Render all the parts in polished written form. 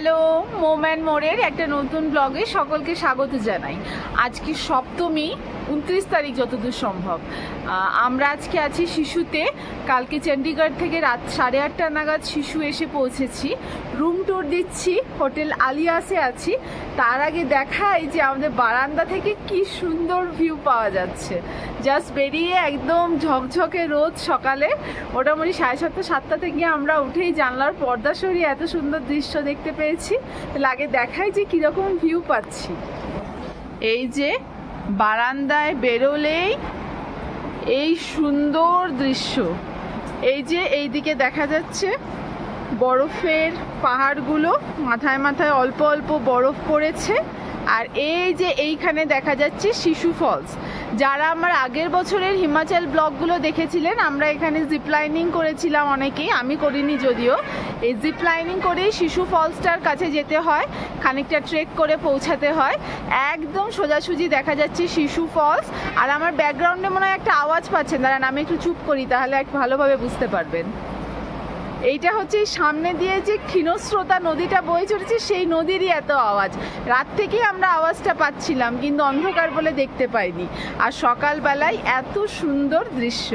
Hello, মোম্যান মোড়ের একটা নতুন ব্লগে সকলকে স্বাগত জানাই। আজকে সপ্তমী, 29 তারিখ যতদূর সম্ভব। আমরা আজকে আছি শিশুতে। কালকে চণ্ডীগড় থেকে রাত 8:30 নাগাদ শিশু এসে পৌঁছেছি। রুম ট্যুর দিচ্ছি, হোটেল আলিয়াসে আছি। তার আগে দেখাই যে আমাদের বারান্দা থেকে কি সুন্দর ভিউ পাওয়া যাচ্ছে। জাস্ট বেরিয়ে একদম ঝকঝকে রোদ সকালে, মোটামুটি 7:30-7টা থেকে আমরা উঠেই জানলার পর্দা সরিয়ে এত সুন্দর দৃশ্য দেখতে পেয়েছি। আগে দেখাই যে কিরকম ভিউ পাচ্ছি। এই যে বারান্দায় বেরোলেই এই সুন্দর দৃশ্য। এই যে এইদিকে দেখা যাচ্ছে বরফের পাহাড়গুলো, মাথায় মাথায় অল্প অল্প বরফ পড়েছে। আর এই যে এইখানে দেখা যাচ্ছে শিশু ফলস। যারা আমার আগের বছরের হিমাচল ব্লগগুলো দেখেছিলেন, আমরা এখানে জিপলাইনিং করেছিলাম অনেকেই, আমি করিনি যদিও। এই জিপলাইনিং করেই শিশু ফলসটার কাছে যেতে হয়, খানিকটা ট্রেক করে পৌঁছাতে হয়। একদম সোজাসুজি দেখা যাচ্ছে শিশু ফলস। আর আমার ব্যাকগ্রাউন্ডে মনে হয় একটা আওয়াজ পাচ্ছেন, দাঁড়ান আমি একটু চুপ করি, তাহলে একটু ভালোভাবে বুঝতে পারবেন। এইটা হচ্ছে সামনে দিয়ে যে ক্ষীণস্রোতা নদীটা বয়ে চলেছে, সেই নদীরই এত আওয়াজ। রাত থেকেই আমরা আওয়াজটা পাচ্ছিলাম, কিন্তু অন্ধকার বলে দেখতে পাইনি। আর সকালবেলায় এত সুন্দর দৃশ্য।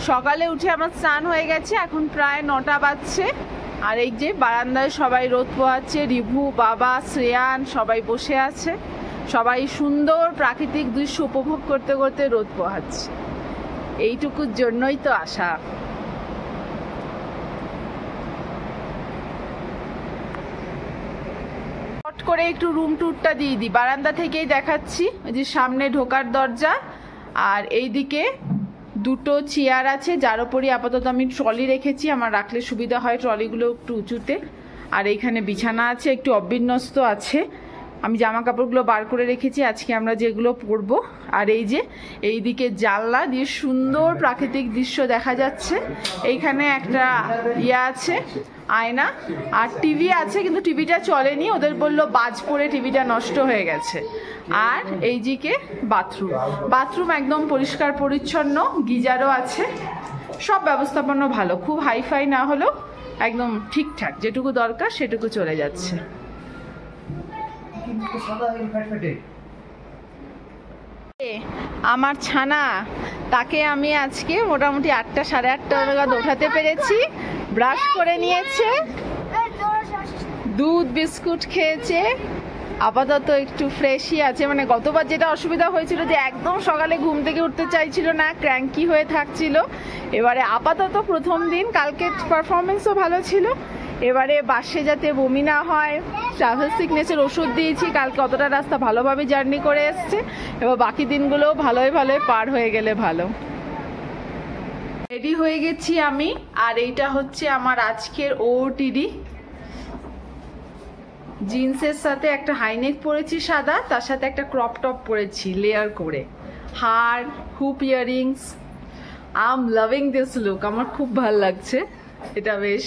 সকালে উঠে আমার স্নান হয়ে গেছে, এখন প্রায় 9টা বাজছে। আর এই যে বারান্দায় সবাই রোদ পোহাচ্ছে, রিভু, বাবা, শ্রেয়ান সবাই বসে আছে। সবাই সুন্দর প্রাকৃতিক দৃশ্য উপভোগ করতে করতে রোদ পোহাচ্ছে। এইটুকুর জন্যই তো আসা। হট করে একটু রুম ট্যুরটা দিয়ে দিই। বারান্দা থেকেই দেখাচ্ছি, ওই যে সামনে ঢোকার দরজা, আর এইদিকে দুটো চেয়ার আছে, যার ওপরই আপাতত আমি ট্রলি রেখেছি, আমার রাখলে সুবিধা হয় ট্রলিগুলো একটু উঁচুতে। আর এইখানে বিছানা আছে, একটু অবিন্যস্ত আছে। আমি জামা কাপড়গুলো বার করে রেখেছি, আজকে আমরা যেগুলো পরবো। আর এই যে এইদিকে জানলা দিয়ে সুন্দর প্রাকৃতিক দৃশ্য দেখা যাচ্ছে। এইখানে একটা ইয়ে আছে, আয়না, আর টিভি আছে, কিন্তু টিভিটা চলেনি, ওদের বললো বাজ পড়ে টিভিটা নষ্ট হয়ে গেছে। আর এইদিকে বাথরুম একদম পরিষ্কার পরিচ্ছন্ন, গিজারও আছে, সব ব্যবস্থাপনা ভালো, খুব হাইফাই না হলেও একদম ঠিকঠাক, যেটুকু দরকার সেটুকু চলে যাচ্ছে। আমার ছানা, তাকে আমি আজকে মোটামুটি 8টা-8:30 নাগাদ ওঠাতে পেরেছি। ব্রাশ করে নিয়েছে, দুধ বিস্কুট খেয়েছে, আপাতত একটু ফ্রেশই আছে। মানে গতবার যেটা অসুবিধা হয়েছিল যে একদম সকালে ঘুম থেকে উঠতে চাইছিল না, ক্র্যাঙ্কি হয়ে থাকছিল। এবারে আপাতত প্রথম দিন, কালকে পারফরমেন্সও ভালো ছিল। এবারে বাসে যাতে বমি না হয়, ট্রাভেল সিকনেসের ওষুধ দিয়েছি। কালকে অতটা রাস্তা ভালোভাবে জার্নি করে এসছে, এবার বাকি দিনগুলো ভালোই পার হয়ে গেলে ভালো। রেডি হয়ে গেছি আমি, আর এইটা হচ্ছে আমার আজকের ওটিডি। জিন্সের সাথে একটা হাইনেক পরেছি সাদা, তার সাথে একটা ক্রপ টপ পরেছি লেয়ার করে, হার, hoop earrings. I am loving this look, আমার খুব ভাল লাগছে এটা বেশ।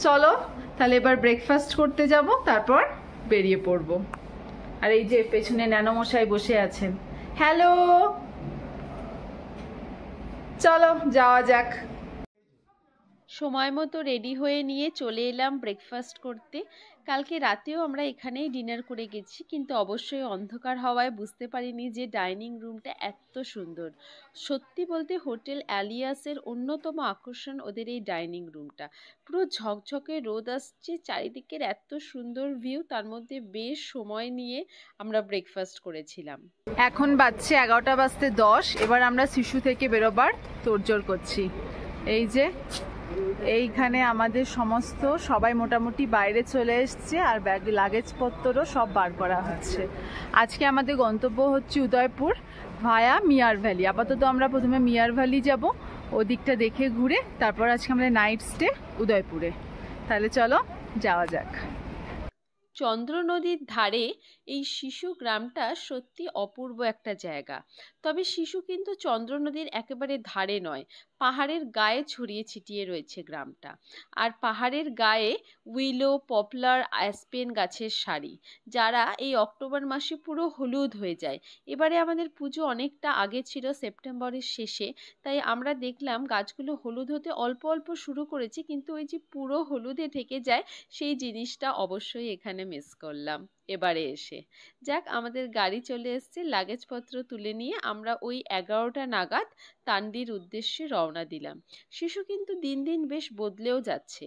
চলো তাহলে এবার ব্রেকফাস্ট করতে যাব, তারপর বেরিয়ে পড়বো। আর এই যে পেছনে ন্যানোমশাই বসে আছেন। হ্যালো, চলো যাওয়া যাক। সময় মতো রেডি হয়ে নিয়ে চলে এলাম ব্রেকফাস্ট করতে। কালকে রাতেও আমরা এখানেই ডিনার করে গেছি, কিন্তু অবশ্যই অন্ধকার হওয়ায় বুঝতে পারিনি যে ডাইনিং রুমটা এত সুন্দর। সত্যি বলতে হোটেল অ্যালিয়াসের অন্যতম আকর্ষণ ওদের এই ডাইনিং রুমটা। পুরো ঝকঝকে রোদ আসছে, চারিদিকের এত সুন্দর ভিউ, তার মধ্যে বেশ সময় নিয়ে আমরা ব্রেকফাস্ট করেছিলাম। এখন বাজছে 11:10। এবার আমরা শিশু থেকে বেরোবার তোড়জোড় করছি। এই যে এইখানে আমাদের সমস্ত সবাই মোটামুটি বাইরে চলে এসছে, আর ব্যাগ লাগেজপত্রও সব বার করা হচ্ছে। আজকে আমাদের গন্তব্য হচ্ছে উদয়পুর ভায়া মিয়ার ভ্যালি। আপাতত আমরা প্রথমে মিয়ার ভ্যালি যাব, ওদিকটা দেখে ঘুরে তারপর আজকে আমাদের নাইট স্টে উদয়পুরে। তাহলে চলো যাওয়া যাক। চন্দ্র নদীর ধারে এই শিশু গ্রামটা সত্যি অপূর্ব একটা জায়গা। তবে শিশু কিন্তু চন্দ্র নদীর একেবারে ধারে নয়, পাহাড়ের গায়ে ছড়িয়ে ছিটিয়ে রয়েছে গ্রামটা। আর পাহাড়ের গায়ে উইলো, পপলার, অ্যাসপেন গাছের সারি, যারা এই অক্টোবর মাসে পুরো হলুদ হয়ে যায়। এবারে আমাদের পুজো অনেকটা আগে ছিল, সেপ্টেম্বরের শেষে, তাই আমরা দেখলাম গাছগুলো হলুদ হতে অল্প অল্প শুরু করেছে, কিন্তু ওই যে পুরো হলুদে ঢেকে যায় সেই জিনিসটা অবশ্যই এখানে মিস করলাম এবারে এসে। যাক, আমাদের গাড়ি চলে এসছে, লাগেজপত্র তুলে নিয়ে আমরা ওই 11টা নাগাদ তান্ডির উদ্দেশ্যে রওনা দিলাম। শিশু কিন্তু দিন দিন বেশ বদলেও যাচ্ছে।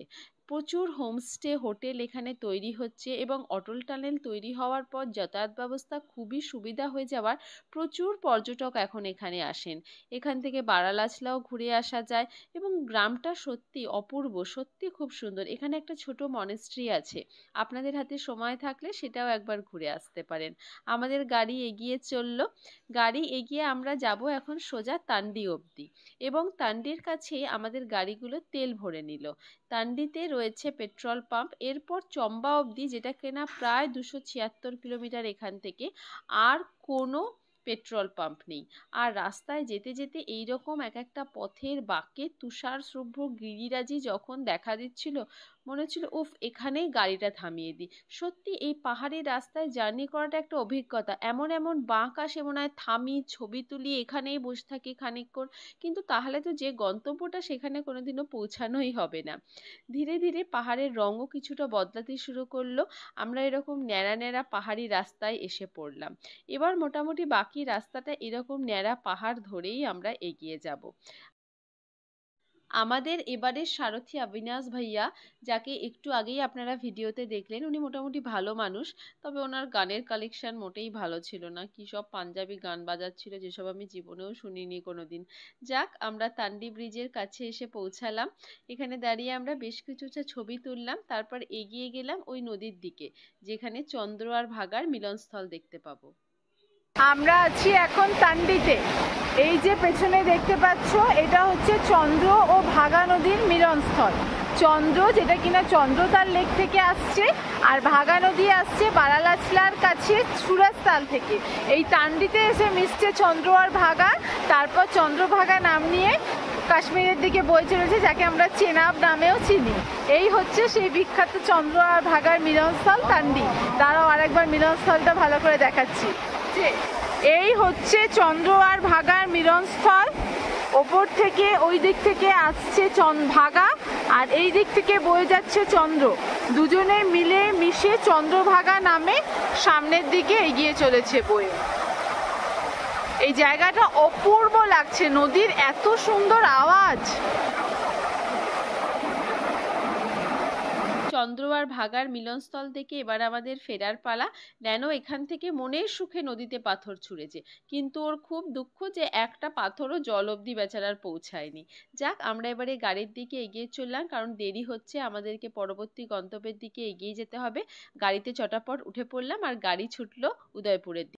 প্রচুর হোমস্টে, হোটেল এখানে তৈরি হচ্ছে এবং অটল টানেল তৈরি হওয়ার পর যাতায়াত ব্যবস্থা খুবই সুবিধা হয়ে যাওয়ার প্রচুর পর্যটক এখন এখানে আসেন। এখান থেকে বারালাচলাও ঘুরে আসা যায় এবং গ্রামটা সত্যি অপূর্ব, সত্যি খুব সুন্দর। এখানে একটা ছোট মনেস্ট্রি আছে, আপনাদের হাতে সময় থাকলে সেটাও একবার ঘুরে আসতে পারেন। আমাদের গাড়ি এগিয়ে চলল। গাড়ি এগিয়ে আমরা যাব এখন সোজা তান্ডি অবধি এবং তান্ডির কাছে আমাদের গাড়িগুলো তেল ভরে নিল। তান্ডিতে রয়েছে পেট্রোল পাম্প। এরপর চম্বা অবধি, যেটা কিনা প্রায় 276 কিলোমিটার এখান থেকে, আর কোনো পেট্রোল পাম্প নেই। আর রাস্তায় যেতে যেতে এইরকম এক একটা পথের বাঁকে তুষার শুভ্র গিরিরাজি যখন দেখা দিচ্ছিল, মনে হচ্ছিল উফ, এখানেই গাড়িটা থামিয়ে দিই। সত্যি এই পাহাড়ি রাস্তায় জার্নি করাটা একটা অভিজ্ঞতা। এমন এমন বাঁক আসে, মনে হয় থামি, ছবি তুলি, এখানেই বসে থাকি খানিকক্ষণ, কিন্তু তাহলে তো যে গন্তব্যটা সেখানে কোনোদিনও পৌঁছানোই হবে না। ধীরে ধীরে পাহাড়ের রঙও কিছুটা বদলাতে শুরু করলো। আমরা এরকম ন্যাড়া ন্যাড়া পাহাড়ি রাস্তায় এসে পড়লাম। এবার মোটামুটি বাকি রাস্তাটা এরকম ন্যাড়া পাহাড় ধরেই আমরা এগিয়ে যাব। আমাদের এবারের সারথি অবিনাশ ভাইয়া, যাকে একটু আগেই আপনারা ভিডিওতে দেখলেন, উনি মোটামুটি ভালো মানুষ, তবে ওনার গানের কালেকশন মোটেই ভালো ছিল না। কী সব পাঞ্জাবি গান বাজাচ্ছিল যেসব আমি জীবনেও শুনিনি কোনোদিন। যাক, আমরা তান্ডি ব্রিজের কাছে এসে পৌঁছালাম। এখানে দাঁড়িয়ে আমরা বেশ কিছুটা ছবি তুললাম, তারপর এগিয়ে গেলাম ওই নদীর দিকে, যেখানে চন্দ্র আর ভাগার মিলনস্থল দেখতে পাবো। আমরা আছি এখন তান্ডিতে। এই যে পেছনে দেখতে পাচ্ছ, এটা হচ্ছে চন্দ্র ও ভাগা নদীর মিলনস্থল। চন্দ্র, যেটা কিনা চন্দ্রতাল লেক থেকে আসছে, আর ভাগা নদী আসছে বারালাচলার কাছে সুরাজতাল থেকে। এই তান্ডিতে এসে মিশছে চন্দ্র আর ভাগা, তারপর চন্দ্রভাগা নাম নিয়ে কাশ্মীরের দিকে বয়ে চলেছে, যাকে আমরা চেনাব নামেও চিনি। এই হচ্ছে সেই বিখ্যাত চন্দ্র আর ভাগার মিলনস্থল তান্ডি। তারাও আরেকবার মিলনস্থলটা ভালো করে দেখাচ্ছি। এই হচ্ছে চন্দ্র আর ভাগার মিলনস্থল। ওপর থেকে ওই দিক থেকে আসছে ভাগা, আর এই দিক থেকে বয়ে যাচ্ছে চন্দ্র। দুজনে মিলে মিশে চন্দ্রভাগা নামে সামনের দিকে এগিয়ে চলেছে বয়ে। এই জায়গাটা অপূর্ব লাগছে, নদীর এত সুন্দর আওয়াজ। চন্দ্র আর ভাগার মিলনস্থল থেকে এবার আমাদের ফেরার পালা। ন্যানো এখান থেকে মনের সুখে নদীতে পাথর ছুঁড়েছে, কিন্তু ওর খুব দুঃখ যে একটা পাথরও জল অবধি বেচারার পৌঁছায়নি। যাক, আমরা এবারে গাড়ির দিকে এগিয়ে চললাম, কারণ দেরি হচ্ছে, আমাদেরকে পরবর্তী গন্তব্যের দিকে এগিয়ে যেতে হবে। গাড়িতে চটাপট উঠে পড়লাম আর গাড়ি ছুটলো উদয়পুরের দিকে।